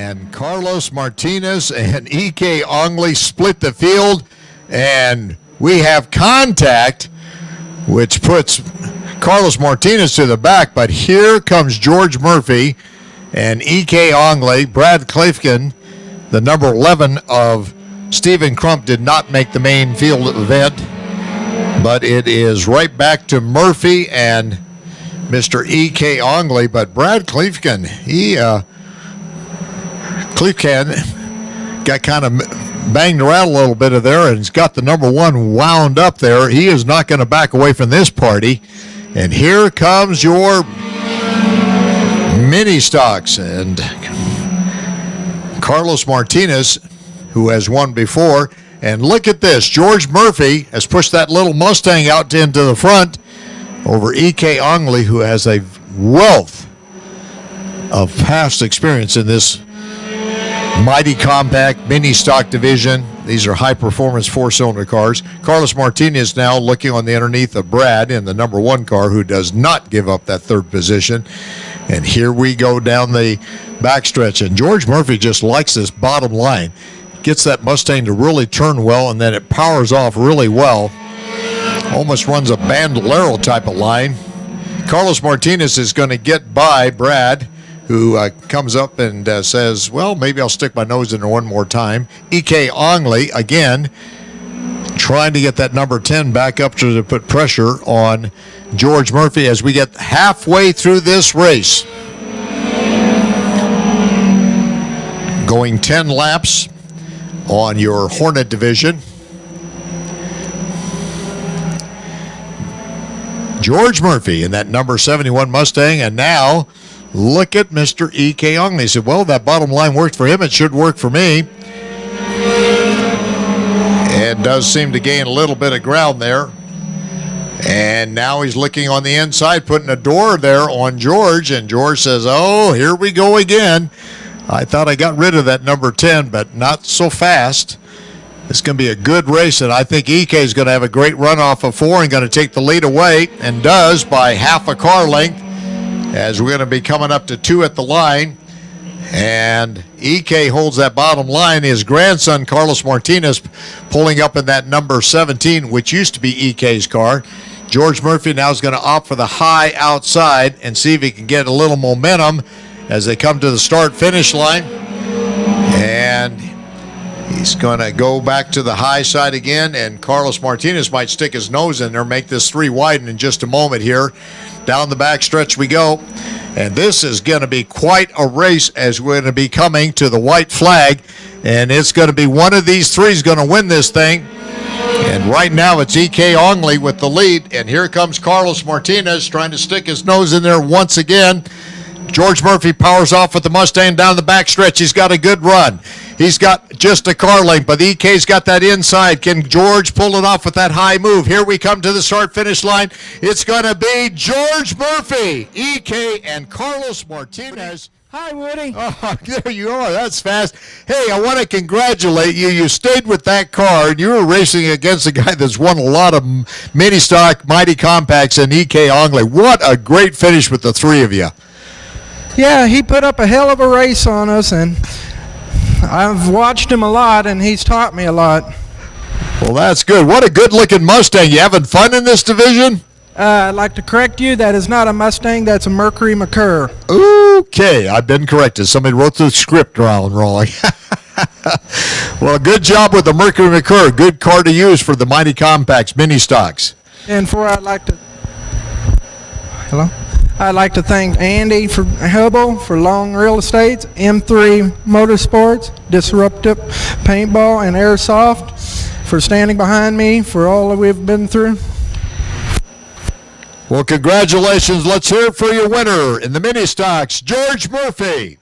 And Carlos Martinez and E.K. Ongley split the field, and we have contact, which puts Carlos Martinez to the back. But here comes George Murphy and E.K. Ongley. Brad Klefkin, the number 11 of Stephen Crump, did not make the main field event, but it is right back to Murphy and Mr. E.K. Ongley. But Brad Klefkin, Klefkin got kind of banged around a little bit of there, and he's got the number 1 wound up there. He is not going to back away from this party. And here comes your mini stocks, and Carlos Martinez, who has won before. And look at this. George Murphy has pushed that little Mustang out into the front over E.K. Ongley, who has a wealth of past experience in this mighty compact mini stock division. These are high-performance four-cylinder cars. Carlos Martinez now looking on the underneath of Brad in the number 1 car, who does not give up that third position. And here we go down the backstretch. And George Murphy just likes this bottom line. Gets that Mustang to really turn well, and then it powers off really well. Almost runs a bandolero type of line. Carlos Martinez is going to get by Brad, who comes up and says, well, maybe I'll stick my nose in there one more time. E.K. Ongley, again, trying to get that number 10 back up to put pressure on George Murphy as we get halfway through this race. Going 10 laps on your Hornet division. George Murphy in that number 71 Mustang, and now look at Mr. E.K. Ongley. He said, well, that bottom line worked for him. It should work for me. And does seem to gain a little bit of ground there. And now he's looking on the inside, putting a door there on George. And George says, oh, here we go again. I thought I got rid of that number 10, but not so fast. It's going to be a good race, and I think E.K. is going to have a great run off of 4 and going to take the lead away, and does by half a car length, as we're going to be coming up to 2 at the line. And E.K. holds that bottom line. His grandson, Carlos Martinez, pulling up in that number 17, which used to be E.K.'s car. George Murphy now is going to opt for the high outside and see if he can get a little momentum as they come to the start-finish line. And he's going to go back to the high side again, and Carlos Martinez might stick his nose in there, make this 3 widen in just a moment here. Down the back stretch we go, and this is going to be quite a race as we're going to be coming to the white flag, and it's going to be one of these 3 is going to win this thing. And right now it's E.K. Ongley with the lead, and here comes Carlos Martinez trying to stick his nose in there once again. George Murphy powers off with the Mustang down the back stretch. He's got a good run. He's got just a car length, but EK's got that inside. Can George pull it off with that high move? Here we come to the start-finish line. It's going to be George Murphy, EK, and Carlos Martinez. Hi, Woody. Oh, there you are. That's fast. Hey, I want to congratulate you. You stayed with that car, and you were racing against a guy that's won a lot of mini stock, mighty compacts, and EK Ongley. What a great finish with the 3 of you. Yeah, he put up a hell of a race on us, and I've watched him a lot, and he's taught me a lot. Well, that's good. What a good-looking Mustang. You having fun in this division? I'd like to correct you. That is not a Mustang. That's a Mercury McCurr. Okay, I've been corrected. Somebody wrote the script wrong. Well, good job with the Mercury McCurr. Good car to use for the mighty compacts, mini stocks. And I'd like to thank Andy for Hubble for Long Real Estates, M3 Motorsports, Disruptive Paintball, and Airsoft for standing behind me for all that we've been through. Well, congratulations. Let's hear it for your winner in the mini stocks, George Murphy.